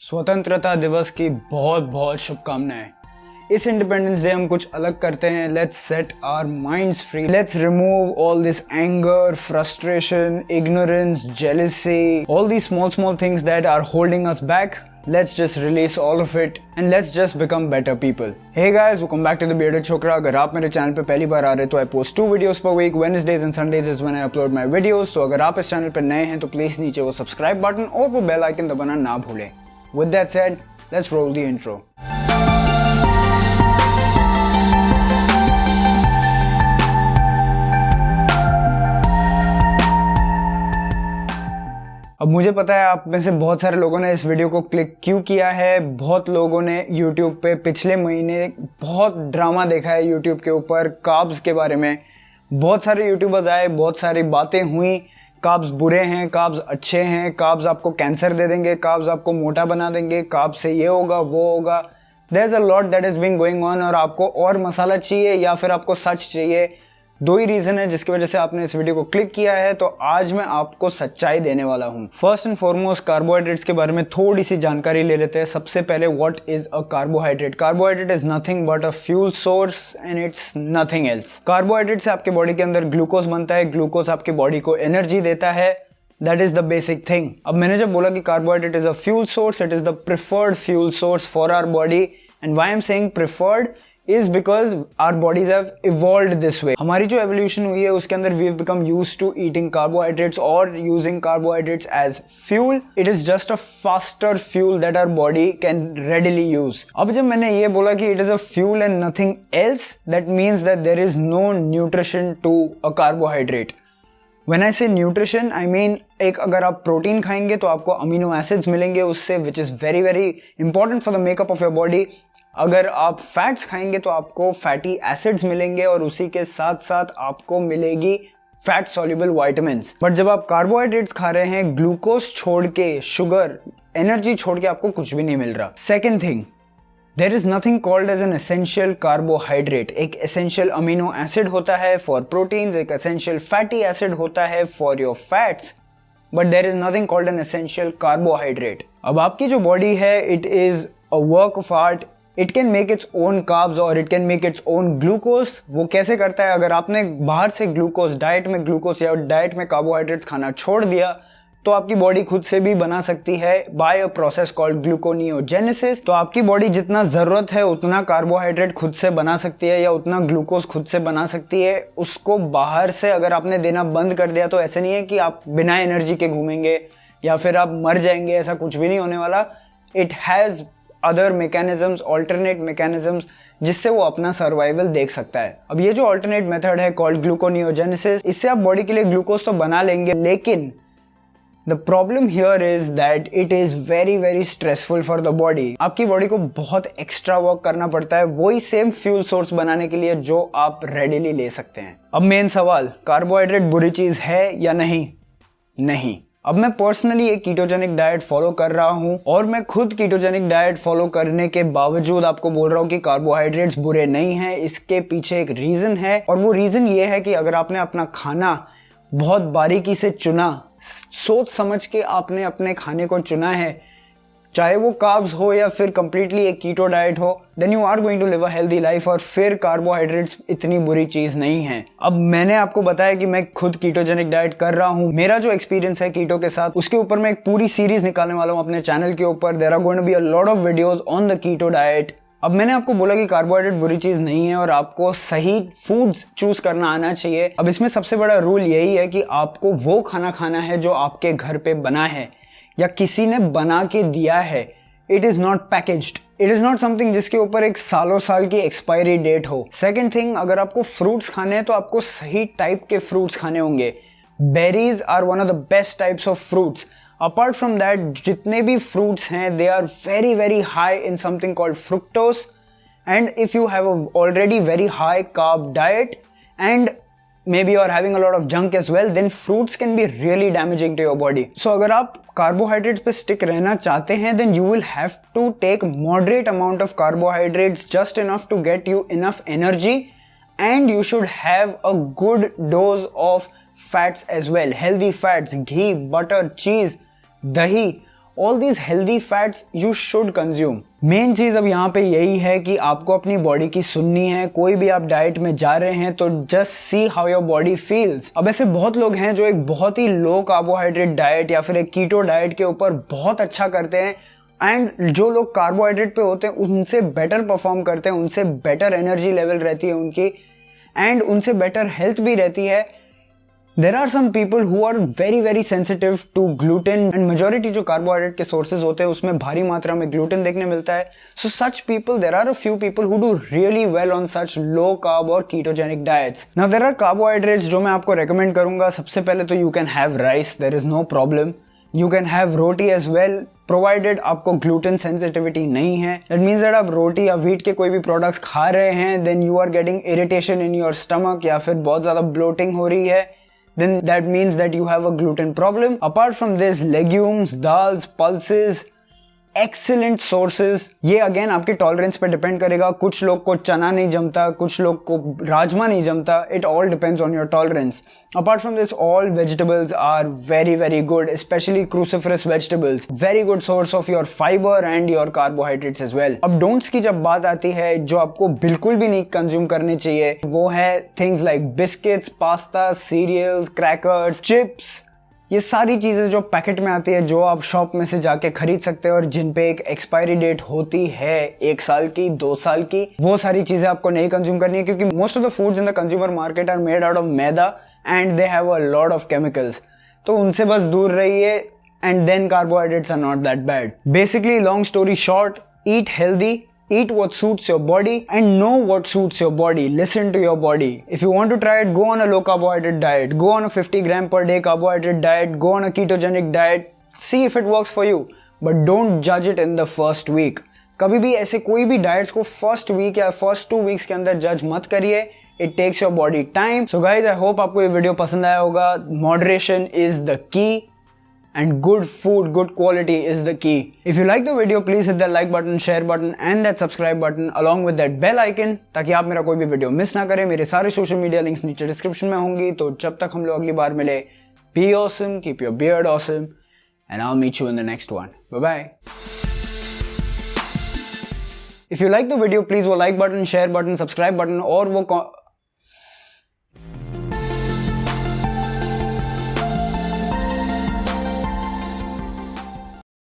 स्वतंत्रता दिवस की बहुत बहुत शुभकामनाएं। इस इंडिपेंडेंस डे हम कुछ अलग करते हैं। Let's set our minds free. Let's remove all this anger, frustration, ignorance, jealousy, all these small things that are holding us back. Let's just release all of it and let's just become better people. Hey guys, welcome back to the Bearded Chokra. अगर आप मेरे channel पे पहली बार आ रहे तो I post 2 videos per week. Wednesdays and Sundays is when I upload my videos. तो अगर आप इस चैनल पे नए हैं तो प्लीज नीचे वो सब्सक्राइब बटन और वो बेल आइकन दबाना ना भूलें। With that said, let's roll the intro. अब मुझे पता है आप में से बहुत सारे लोगों ने इस वीडियो को क्लिक क्यों किया है। बहुत लोगों ने YouTube पे पिछले महीने बहुत ड्रामा देखा है YouTube के ऊपर कार्ब्स के बारे में। बहुत सारे यूट्यूबर्स आए, बहुत सारी बातें हुई। कार्ब्स बुरे हैं, कार्ब्स अच्छे हैं, कार्ब्स आपको कैंसर दे देंगे, कार्ब्स आपको मोटा बना देंगे, कार्ब्स से ये होगा वो होगा। There is a lot that is being going on. और आपको और मसाला चाहिए या फिर आपको सच चाहिए, दो ही रीजन है जिसकी वजह से आपने इस वीडियो को क्लिक किया है। तो आज मैं आपको सच्चाई देने वाला हूं। फर्स्ट एंड फॉरमोस्ट कार्बोहाइड्रेट्स के बारे में थोड़ी सी जानकारी ले लेते हैं। सबसे पहले what is a carbohydrate. Carbohydrate is nothing but a fuel source and it's nothing else. Carbohydrate से आपके बॉडी के अंदर ग्लूकोज बनता है। ग्लूकोज आपके बॉडी को एनर्जी देता है। That is the basic thing. अब मैंने जब बोला कि carbohydrate is a fuel source, it is the preferred fuel source for our body. And why I am saying preferred is because our bodies have evolved this way. हमारी जो evolution हुई है उसके अंदर we have become used to eating carbohydrates or using carbohydrates as fuel. It is just a faster fuel that our body can readily use. अब जब मैंने ये बोला कि it is a fuel and nothing else, that means that there is no nutrition to a carbohydrate. When I say nutrition, I mean एक अगर आप protein खाएंगे तो आपको अमीनो एसिड्स मिलेंगे उससे, which is very very important for the makeup of your body. अगर आप फैट्स खाएंगे तो आपको फैटी एसिड्स मिलेंगे और उसी के साथ साथ आपको मिलेगी फैट सॉल्युबल विटामिन्स। बट जब आप कार्बोहाइड्रेट्स खा रहे हैं, ग्लूकोज छोड़ के, शुगर, एनर्जी छोड़ के, आपको कुछ भी नहीं मिल रहा। Second thing, there is nothing called as an essential carbohydrate. एक एसेंशियल अमीनो एसिड होता है फॉर प्रोटीन्स, एक एसेंशियल फैटी एसिड होता है for your fats, but there is nothing called an essential carbohydrate. अब आपकी जो बॉडी है, it is a work of art. It can make its own carbs और it can make its own glucose. वो कैसे करता है? अगर आपने बाहर से ग्लूकोज, डाइट में ग्लूकोज या डाइट में कार्बोहाइड्रेट्स खाना छोड़ दिया तो आपकी बॉडी खुद से भी बना सकती है by a process called gluconeogenesis. तो आपकी बॉडी जितना जरूरत है उतना कार्बोहाइड्रेट खुद से बना सकती है या उतना ग्लूकोज खुद से बना सकती है। उसको बाहर से अगर आपने देना बंद कर दिया तो ऐसे नहीं है कि आप बिना एनर्जी के घूमेंगे या फिर आप मर जाएंगे, ऐसा कुछ भी नहीं होने वाला। It has other mechanisms, alternate mechanisms, जिससे वो अपना सर्वाइवल देख सकता है। अब ये जो ऑल्टरनेट मेथड है कॉल्ड ग्लूकोनियोजेनेसिस, इससे आप बॉडी के लिए ग्लूकोज तो बना लेंगे, लेकिन the problem here is that it is very very stressful for the body. आपकी बॉडी को बहुत एक्स्ट्रा वर्क करना पड़ता है वही सेम फ्यूल सोर्स बनाने के लिए जो आप रेडिली ले सकते हैं। अब मेन सवाल, कार्बोहाइड्रेट बुरी चीज है या नहीं? नहीं। अब मैं पर्सनली एक कीटोजेनिक डाइट फॉलो कर रहा हूं और मैं खुद कीटोजेनिक डाइट फॉलो करने के बावजूद आपको बोल रहा हूं कि कार्बोहाइड्रेट्स बुरे नहीं हैं। इसके पीछे एक रीजन है और वो रीजन ये है कि अगर आपने अपना खाना बहुत बारीकी से चुना, सोच समझ के आपने अपने खाने को चुना है, चाहे वो कार्ब्स हो या फिर कंप्लीटली एक कीटो डाइट हो, then you are going to live a healthy life. और फिर कार्बोहाइड्रेट्स इतनी बुरी चीज नहीं है। अब मैंने आपको बताया कि मैं खुद कीटोजेनिक डाइट कर रहा हूं। मेरा जो एक्सपीरियंस है कीटो के साथ, उसके ऊपर मैं एक पूरी सीरीज निकालने वाला हूं अपने चैनल के ऊपर। There are going to be a lot of videos on the keto diet. अब मैंने आपको बोला कि कार्बोहाइड्रेट बुरी चीज नहीं है और आपको सही फूड्स चूज करना आना चाहिए। अब इसमें सबसे बड़ा रूल यही है कि आपको वो खाना खाना है जो आपके घर पे बना है या किसी ने बना के दिया है। It is not packaged, it is not something जिसके ऊपर एक सालों साल की एक्सपायरी डेट हो। सेकेंड थिंग, अगर आपको फ्रूट्स खाने हैं तो आपको सही टाइप के फ्रूट्स खाने होंगे। Berries are one of the best types of fruits. Apart from that, जितने भी फ्रूट्स हैं they are very very high in something called fructose, and if you have already very high carb diet and maybe you are having a lot of junk as well, then fruits can be really damaging to your body. So अगर आप carbohydrates पे stick रहना चाहते हैं, then you will have to take moderate amount of carbohydrates, just enough to get you enough energy, and you should have a good dose of fats as well, healthy fats, ghee, butter, cheese, dahi, all these healthy fats you should consume. Main चीज अब यहाँ पे यही है कि आपको अपनी body की सुननी है। कोई भी आप डाइट में जा रहे हैं तो just see how your body feels. अब ऐसे बहुत लोग हैं जो एक बहुत ही लो कार्बोहाइड्रेट डाइट या फिर एक कीटो डाइट के ऊपर बहुत अच्छा करते हैं, एंड जो लोग कार्बोहाइड्रेट पे होते हैं उनसे बेटर परफॉर्म करते हैं, उनसे बेटर एनर्जी लेवल रहती है उनकी, एंड उनसे बेटर हेल्थ भी रहती है। There are some people who are very very sensitive to gluten, and majority जो कार्बोहाइड्रेट के सोर्सेज होते हैं उसमें भारी मात्रा में ग्लूटेन देखने मिलता है। So such people, there are a few people who do really well on such low carb और ketogenic diets. Now there are carbohydrates जो मैं आपको recommend करूंगा। सबसे पहले तो you can have rice, there is no problem. You can have roti as well, provided आपको gluten sensitivity नहीं है। That means that आप रोटी या व्हीट के कोई भी प्रोडक्ट्स खा रहे हैं, then you are getting irritation in your stomach या फिर बहुत ज़्यादा bloating हो रही है, then that means that you have a gluten problem. Apart from this, legumes, dals, pulses, excellent sources. ये again आपके टॉलरेंस पे डिपेंड करेगा। कुछ लोग को चना नहीं जमता, कुछ लोग को राजमा नहीं जमता। It all depends on your tolerance. Apart from this, all vegetables are very very good, especially cruciferous vegetables. Very good source of your fiber and your carbohydrates as well. अब don'ts की जब बात आती है, जो आपको बिल्कुल भी नहीं कंज्यूम करने चाहिए, वो है things like biscuits, pasta, cereals, crackers, chips. ये सारी चीज़ें जो पैकेट में आती है, जो आप शॉप में से जाके खरीद सकते हैं और जिन पे एक एक्सपायरी डेट होती है 1 साल की, 2 साल की, वो सारी चीज़ें आपको नहीं कंज्यूम करनी है, क्योंकि most of the foods in the consumer market are made out of maida and they have a lot of chemicals. तो उनसे बस दूर रहिए, and then carbohydrates are not that bad. Basically long story short, eat healthy, eat what suits your body and know what suits your body. Listen to your body. If you want to try it, go on a low carbohydrate diet, go on a 50 gram per day carbohydrate diet, go on a ketogenic diet, see if it works for you, but don't judge it in the first week. कभी भी ऐसे कोई भी diets को first week या first 2 weeks के अंदर जज मत करिए। It takes your body time. So guys, I hope आपको ये वीडियो पसंद आया होगा। Moderation is the key. And good food, good quality is the key. If you like the video, please hit that like button, share button and that subscribe button along with that bell icon, ताकि आप मेरा कोई भी video miss ना करें। मेरे सारे social media links नीचे डिस्क्रिप्शन में होंगी। तो जब तक हम लोग अगली बार मिले, be awesome, keep your beard awesome, and I'll meet you in the next one. Bye bye. If you like the video, please वो like button, share button, subscribe button और वो